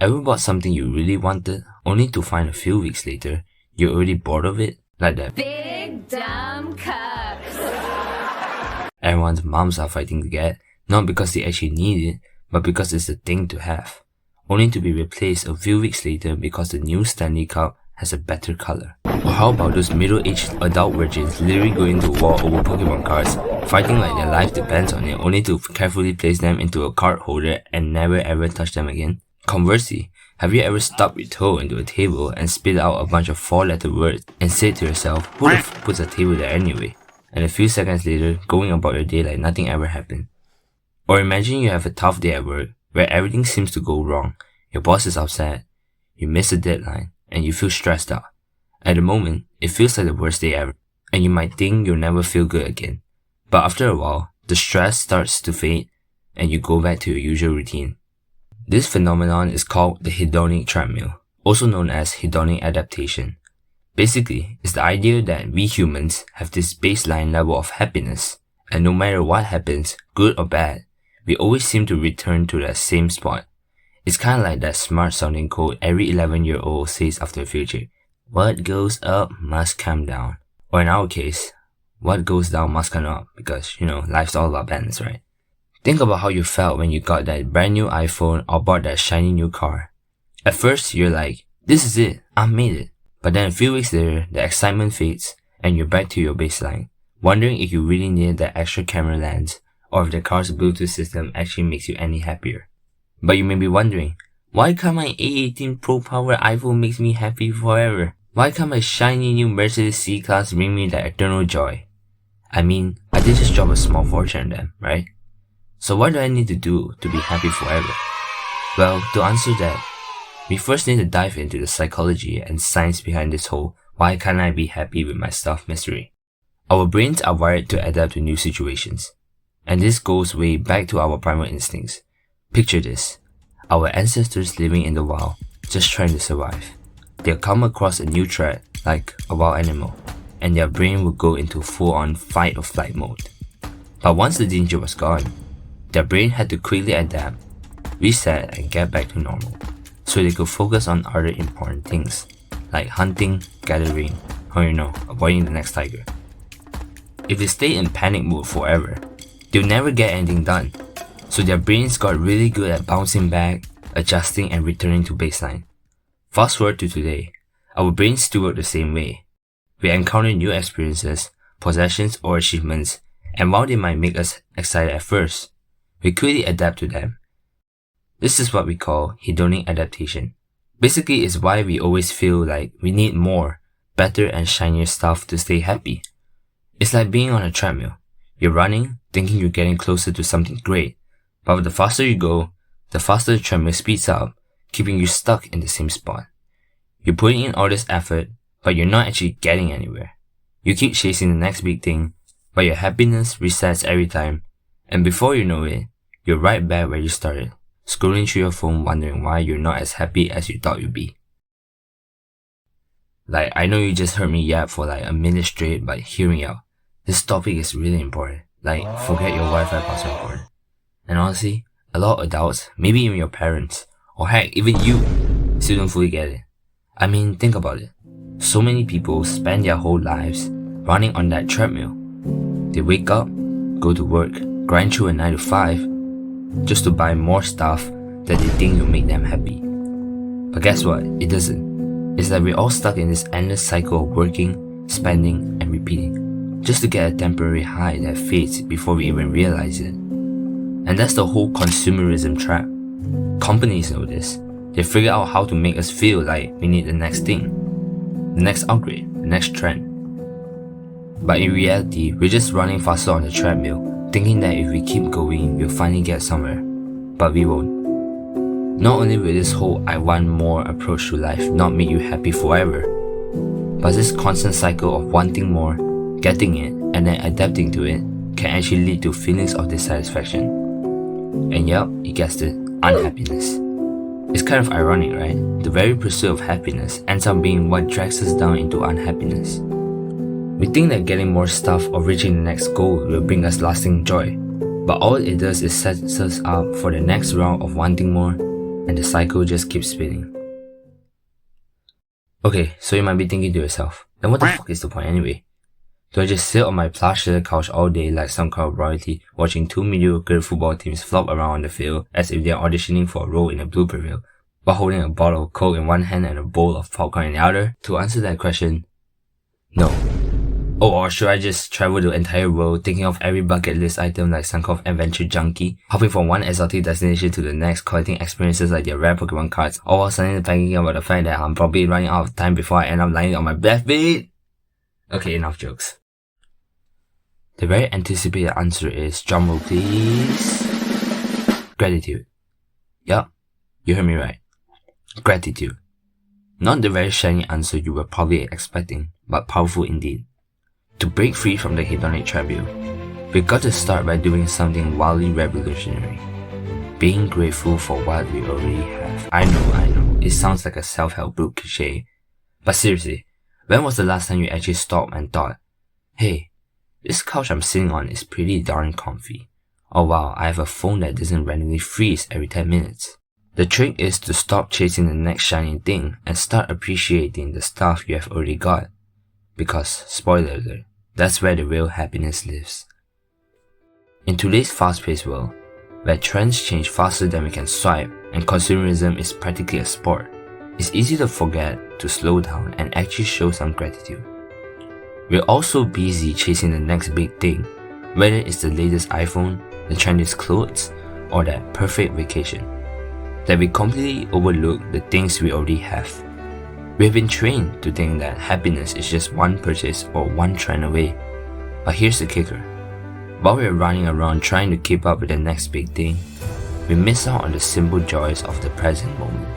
Ever bought something you really wanted, only to find a few weeks later, you're already bored of it? Like that Big dumb cups everyone's moms are fighting to get, not because they actually need it, but because it's the thing to have, only to be replaced a few weeks later because the new Stanley Cup has a better color. Or how about those middle-aged adult virgins literally going to war over Pokemon cards, fighting like their life depends on it, only to carefully place them into a card holder and never ever touch them again? Conversely, have you ever stubbed your toe into a table and spit out a bunch of 4-letter words and said to yourself, who the f puts a table there anyway? And a few seconds later, going about your day like nothing ever happened. Or imagine you have a tough day at work, where everything seems to go wrong, your boss is upset, you miss a deadline, and you feel stressed out. At the moment, it feels like the worst day ever, and you might think you'll never feel good again. But after a while, the stress starts to fade, and you go back to your usual routine. This phenomenon is called the hedonic treadmill, also known as hedonic adaptation. Basically, it's the idea that we humans have this baseline level of happiness, and no matter what happens, good or bad, we always seem to return to that same spot. It's kinda like that smart sounding quote every 11-year-old says after a future. What goes up must come down. Or in our case, what goes down must come up, because, life's all about balance, right? Think about how you felt when you got that brand new iPhone or bought that shiny new car. At first, you're like, this is it, I made it. But then a few weeks later, the excitement fades and you're back to your baseline, wondering if you really needed that extra camera lens or if the car's Bluetooth system actually makes you any happier. But you may be wondering, why can't my A18 Pro Power iPhone makes me happy forever? Why can't my shiny new Mercedes C-Class bring me that eternal joy? I mean, I did just drop a small fortune on them, right? So what do I need to do to be happy forever? Well, to answer that, we first need to dive into the psychology and science behind this whole why can't I be happy with my stuff mystery. Our brains are wired to adapt to new situations. And this goes way back to our primal instincts. Picture this. Our ancestors living in the wild, just trying to survive. They'll come across a new threat, like a wild animal, and their brain will go into full-on fight or flight mode. But once the danger was gone, their brain had to quickly adapt, reset, and get back to normal, so they could focus on other important things, like hunting, gathering, or avoiding the next tiger. If they stay in panic mode forever, they'll never get anything done, so their brains got really good at bouncing back, adjusting, and returning to baseline. Fast forward to today, our brains still work the same way. We encounter new experiences, possessions, or achievements, and while they might make us excited at first, we quickly adapt to them. This is what we call hedonic adaptation. Basically, it's why we always feel like we need more, better, and shinier stuff to stay happy. It's like being on a treadmill. You're running, thinking you're getting closer to something great, but the faster you go, the faster the treadmill speeds up, keeping you stuck in the same spot. You're putting in all this effort, but you're not actually getting anywhere. You keep chasing the next big thing, but your happiness resets every time, and before you know it, you're right back where you started, scrolling through your phone wondering why you're not as happy as you thought you'd be. Like, I know you just heard me yap for like a minute straight, but hear me out. This topic is really important. Like, forget your Wi-Fi password important. And honestly, a lot of adults, maybe even your parents, or heck, even you, still don't fully get it. I mean, think about it. So many people spend their whole lives running on that treadmill. They wake up, go to work, grind through a 9 to 5, just to buy more stuff that they think will make them happy. But guess what? It doesn't. It's like we're all stuck in this endless cycle of working, spending, and repeating, just to get a temporary high that fades before we even realize it. And that's the whole consumerism trap. Companies know this. They figure out how to make us feel like we need the next thing, the next upgrade, the next trend. But in reality, we're just running faster on the treadmill, thinking that if we keep going, we'll finally get somewhere. But we won't. Not only will this whole I want more approach to life not make you happy forever, but this constant cycle of wanting more, getting it, and then adapting to it can actually lead to feelings of dissatisfaction. And yup, you guessed it, unhappiness. It's kind of ironic, right? The very pursuit of happiness ends up being what drags us down into unhappiness. We think that getting more stuff or reaching the next goal will bring us lasting joy, but all it does is sets us up for the next round of wanting more, and the cycle just keeps spinning. Okay, so you might be thinking to yourself, then what the fuck is the point anyway? Do I just sit on my plush leather couch all day like some kind of royalty, watching two mediocre football teams flop around on the field as if they are auditioning for a role in a blooper reel, while holding a bottle of Coke in one hand and a bowl of popcorn in the other? To answer that question, no. Oh, or should I just travel the entire world, thinking of every bucket list item like some kind of adventure junkie, hopping from one exotic destination to the next, collecting experiences like their rare Pokemon cards, all while suddenly panicking about the fact that I'm probably running out of time before I end up lying on my deathbed? Okay, enough jokes. The very anticipated answer is, drumroll please, gratitude. Yup, you heard me right. Gratitude. Not the very shiny answer you were probably expecting, but powerful indeed. To break free from the hedonic treadmill, we got to start by doing something wildly revolutionary. Being grateful for what we already have. I know, it sounds like a self-help book cliche. But seriously, when was the last time you actually stopped and thought, hey, this couch I'm sitting on is pretty darn comfy. Oh wow, I have a phone that doesn't randomly freeze every 10 minutes. The trick is to stop chasing the next shiny thing and start appreciating the stuff you have already got. Because, spoiler alert, that's where the real happiness lives. In today's fast-paced world, where trends change faster than we can swipe and consumerism is practically a sport, it's easy to forget to slow down and actually show some gratitude. We're also busy chasing the next big thing, whether it's the latest iPhone, the trendiest clothes, or that perfect vacation, that we completely overlook the things we already have. We have been trained to think that happiness is just one purchase or one trend away. But here's the kicker. While we're running around trying to keep up with the next big thing, we miss out on the simple joys of the present moment.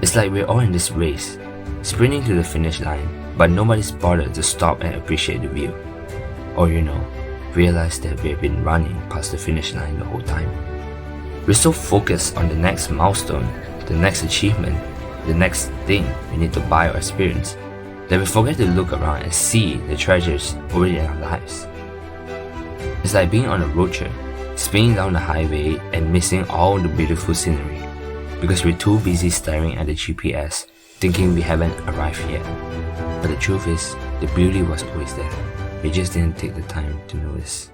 It's like we're all in this race, sprinting to the finish line, but nobody's bothered to stop and appreciate the view. Or realize that we've been running past the finish line the whole time. We're so focused on the next milestone, the next achievement, the next thing we need to buy or experience, that we forget to look around and see the treasures already in our lives. It's like being on a road trip, spinning down the highway and missing all the beautiful scenery, because we're too busy staring at the GPS, thinking we haven't arrived yet. But the truth is, the beauty was always there. We just didn't take the time to notice.